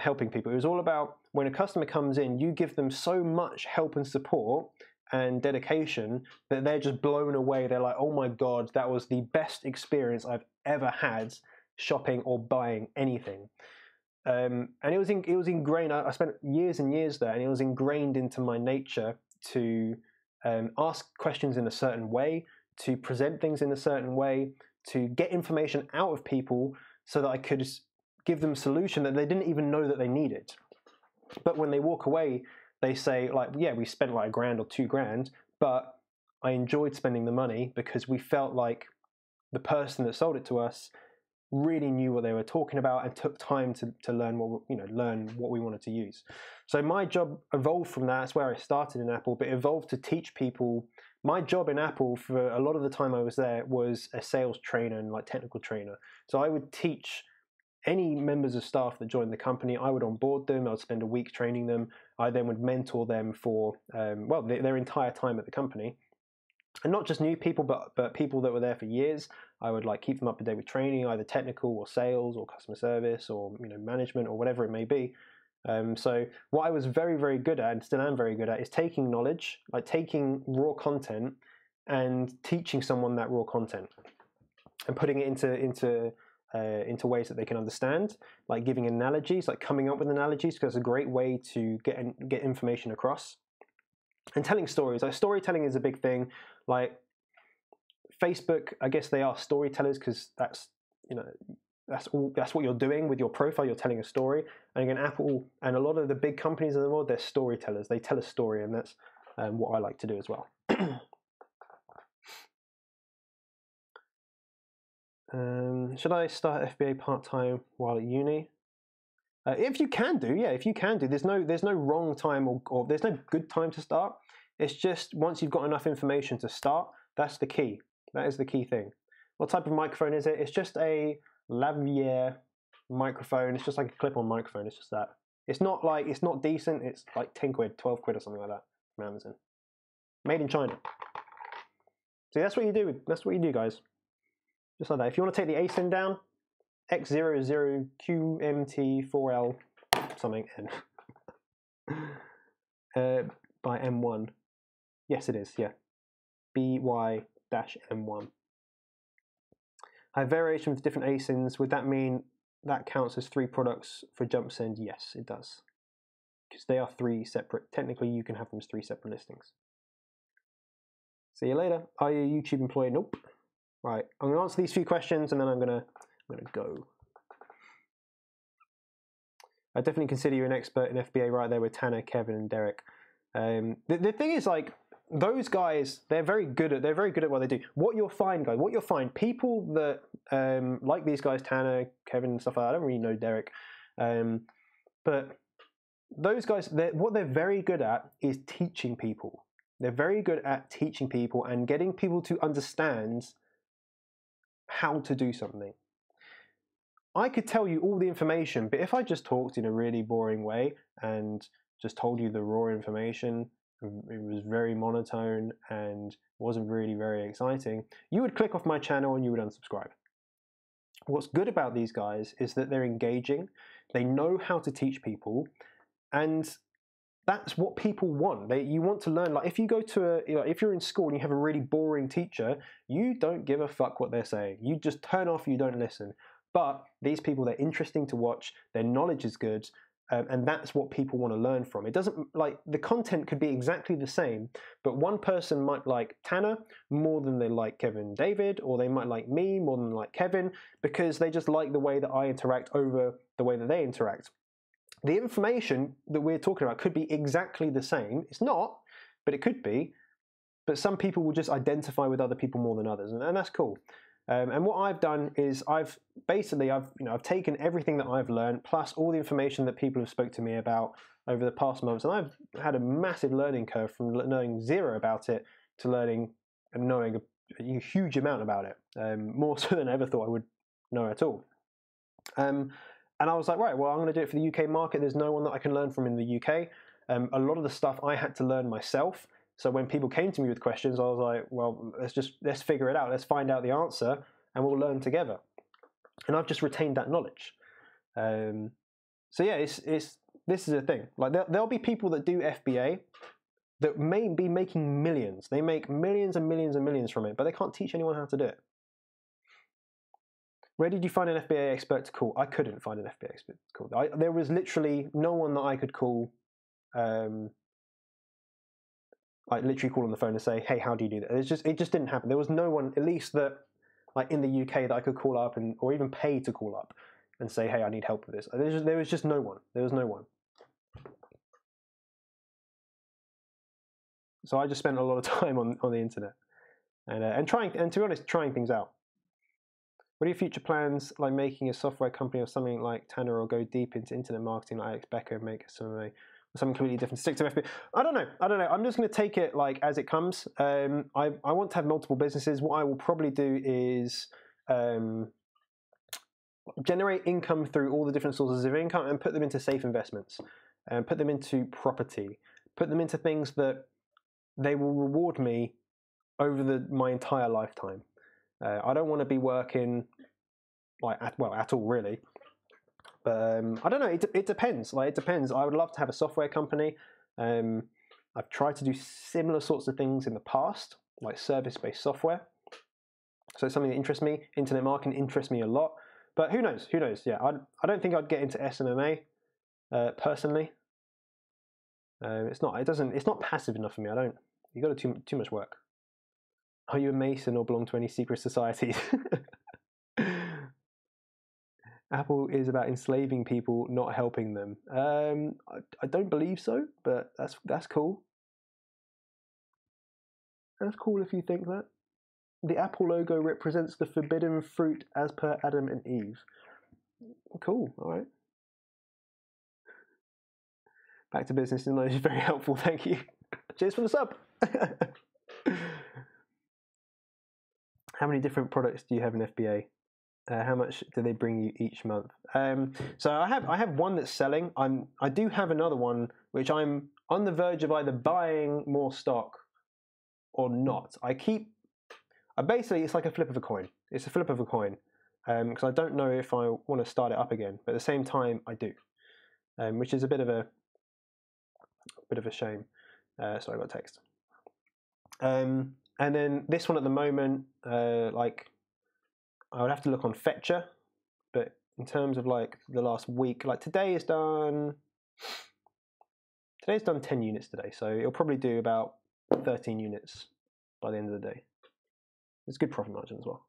helping people. It was all about, when a customer comes in, you give them so much help and support and dedication that they're just blown away. They're like, oh my God, that was the best experience I've ever had shopping or buying anything. And it was ingrained. I spent years and years there, and it was ingrained into my nature to ask questions in a certain way, to present things in a certain way, to get information out of people so that I could give them a solution that they didn't even know that they needed. But when they walk away, they say, like, yeah, we spent like $1,000 or $2,000, but I enjoyed spending the money because we felt like the person that sold it to us really knew what they were talking about and took time to learn what we wanted to use. So my job evolved from that. That's where I started in Apple, but evolved to teach people. My job in Apple for a lot of the time I was there was a sales trainer and like technical trainer. So I would teach any members of staff that joined the company. I would onboard them. I would spend a week training them. I then would mentor them for their entire time at the company. And not just new people, but people that were there for years. I would like keep them up to date with training, either technical or sales or customer service or management or whatever it may be. So what I was very, very good at, and still am very good at, is taking knowledge, like taking raw content and teaching someone that raw content and putting it into ways that they can understand, like giving analogies, like coming up with analogies, because it's a great way to get information across. And telling stories, like storytelling is a big thing. Like Facebook, I guess they are storytellers because that's what you're doing with your profile. You're telling a story. And again, Apple and a lot of the big companies in the world, they're storytellers. They tell a story, and that's what I like to do as well. Should I start FBA part-time while at uni? If you can do, yeah, if you can do. There's no wrong time or there's no good time to start. It's just once you've got enough information to start, that's the key. That is the key thing. What type of microphone is it? It's just a lavalier microphone. It's just like a clip-on microphone. It's just that. It's not decent. It's like 10 quid, 12 quid or something like that from Amazon. Made in China. See, that's what you do. That's what you do, guys. Just like that. If you want to take the ASIN down, X00QMT4L something N by M1. Yes, it is. Yeah, BY-M1. I have variation with different ASINs. Would that mean that counts as 3 products for jump send? Yes, it does, because they are 3 separate. Technically, you can have them as 3 separate listings. See you later. Are you a YouTube employee? Nope. Right, I'm going to answer these few questions and then I'm going to go. I definitely consider you an expert in FBA right there with Tanner, Kevin, and Derek. The thing is, like, those guys, they're very good at what they do. What you'll find, guys, people that like these guys, Tanner, Kevin, and stuff like that. I don't really know Derek, but those guys, what they're very good at is teaching people. They're very good at teaching people and getting people to understand how to do something. I could tell you all the information, but if I just talked in a really boring way and just told you the raw information, it was very monotone and wasn't really very exciting, you would click off my channel and you would unsubscribe. What's good about these guys is that they're engaging, they know how to teach people, and that's what people want. You want to learn. Like, if you go to if you're in school and you have a really boring teacher, you don't give a fuck what they're saying. You just turn off, you don't listen. But these people, they're interesting to watch, their knowledge is good, and that's what people want to learn from. It doesn't, like, the content could be exactly the same, but one person might like Tanner more than they like Kevin and David, or they might like me more than they like Kevin, because they just like the way that I interact over the way that they interact. The information that we're talking about could be exactly the same. It's not, but it could be. But some people will just identify with other people more than others, and that's cool. And what I've done is I've taken everything that I've learned plus all the information that people have spoke to me about over the past months, and I've had a massive learning curve from knowing zero about it to learning and knowing a huge amount about it, more so than I ever thought I would know at all. And I was like, right, well, I'm going to do it for the UK market. There's no one that I can learn from in the UK. A lot of the stuff I had to learn myself. So when people came to me with questions, I was like, well, let's figure it out. Let's find out the answer, and we'll learn together. And I've just retained that knowledge. So yeah, this is a thing. Like, there'll be people that do FBA that may be making millions. They make millions and millions and millions from it, but they can't teach anyone how to do it. Where did you find an FBA expert to call? I couldn't find an FBA expert to call. There was literally no one that I could call. Like, literally call on the phone and say, "Hey, how do you do that?" It just didn't happen. There was no one, at least that, like, in the UK, that I could call up or even pay to call up and say, "Hey, I need help with this." There was just no one. There was no one. So I just spent a lot of time on the internet and to be honest, trying things out. What are your future plans, like making a software company or something like Tanner, or go deep into internet marketing like Alex Becker and make something completely different? Stick to FBA. I don't know. I'm just going to take it like as it comes. I want to have multiple businesses. What I will probably do is generate income through all the different sources of income and put them into safe investments, and put them into property, put them into things that they will reward me over my entire lifetime. I don't want to be working at all, really. But I don't know. It depends. Like, it depends. I would love to have a software company. I've tried to do similar sorts of things in the past, like service-based software. So it's something that interests me. Internet marketing interests me a lot. But who knows? Who knows? Yeah, I don't think I'd get into SMMA personally. It's not passive enough for me. You got to do too much work. Are you a Mason or belong to any secret societies? Apple is about enslaving people, not helping them. I don't believe so, but that's cool. That's cool if you think that. The Apple logo represents the forbidden fruit as per Adam and Eve. Cool, all right. Back to business knowledge is very helpful, thank you. Cheers for the sub. How many different products do you have in FBA? How much do they bring you each month? So I have one that's selling. I do have another one which I'm on the verge of either buying more stock or not. Basically, it's like a flip of a coin. It's a flip of a coin, because I don't know if I want to start it up again, but at the same time I do, which is a bit of a shame. Sorry, I got a text. And then this one at the moment, like, I would have to look on Fetcher, but in terms of like the last week, like today's done 10 units today, so it'll probably do about 13 units by the end of the day. It's good profit margin as well.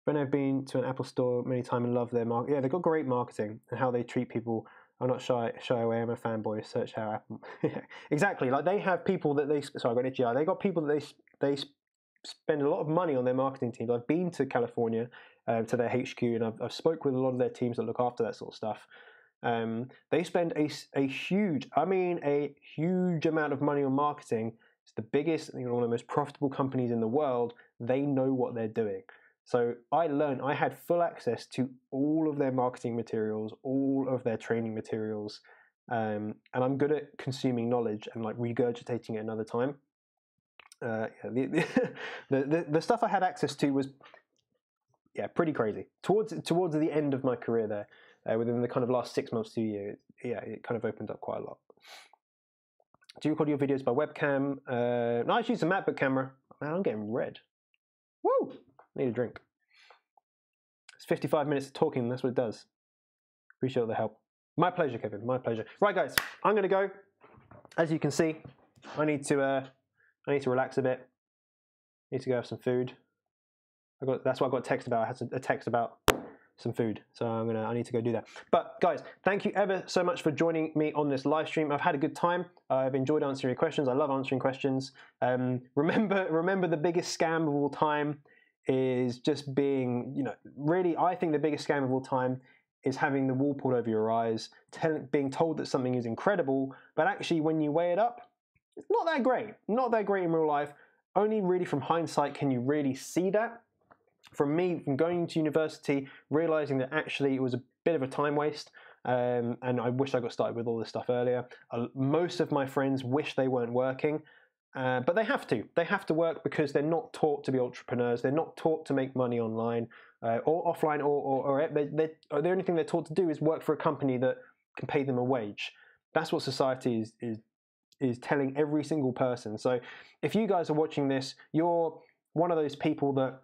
But I've been to an Apple store many times and love their market. Yeah, they've got great marketing and how they treat people. I'm not shy away. I'm a fanboy. Search how Apple. Exactly. Like they have people that they. Sorry, I got itchy eye. They got people that they spend a lot of money on their marketing teams. I've been to California to their HQ, and I've spoke with a lot of their teams that look after that sort of stuff. They spend a huge amount of money on marketing. It's the biggest, one of the most profitable companies in the world. They know what they're doing. So I had full access to all of their marketing materials, all of their training materials, and I'm good at consuming knowledge and like regurgitating it another time. The stuff I had access to was pretty crazy. Towards the end of my career there, within the kind of last 6 months to a year, it kind of opened up quite a lot. Do you record your videos by webcam? No, I use a MacBook camera. Man, I'm getting red. Woo! Need a drink. It's 55 minutes of talking. That's what it does. Appreciate all the help. My pleasure, Kevin. My pleasure. Right, guys, I'm going to go. As you can see, I need to relax a bit. I need to go have some food. That's what I got a text about. I had a text about some food, so I need to go do that. But guys, thank you ever so much for joining me on this live stream. I've had a good time. I've enjoyed answering your questions. I love answering questions. Remember the biggest scam of all time is just being, really, I think the biggest scam of all time is having the wool pulled over your eyes, being told that something is incredible, but actually when you weigh it up, it's not that great. Not that great in real life. Only really from hindsight can you really see that. From me, from going to university, realizing that actually it was a bit of a time waste, and I wish I got started with all this stuff earlier. Most of my friends wish they weren't working, but they have to. They have to work because they're not taught to be entrepreneurs. They're not taught to make money online or offline, or the only thing they're taught to do is work for a company that can pay them a wage. That's what society is telling every single person. So if you guys are watching this, you're one of those people that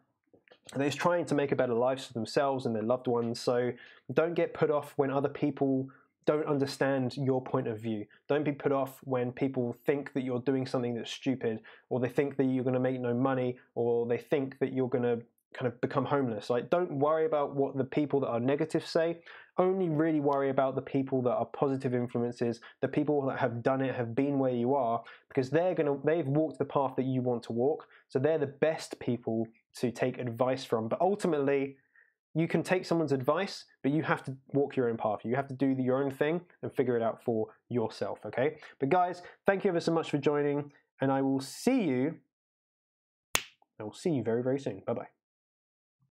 is trying to make a better life for themselves and their loved ones. So don't get put off when other people don't understand your point of view. Don't be put off when people think that you're doing something that's stupid, or they think that you're going to make no money, or they think that you're going to kind of become homeless. Like, don't worry about what the people that are negative say. Only really worry about the people that are positive influences, the people that have done it, have been where you are, because they've walked the path that you want to walk. So they're the best people to take advice from. But ultimately, you can take someone's advice, but you have to walk your own path. You have to do your own thing and figure it out for yourself, okay? But guys, thank you ever so much for joining, and I will see you very, very soon. Bye-bye.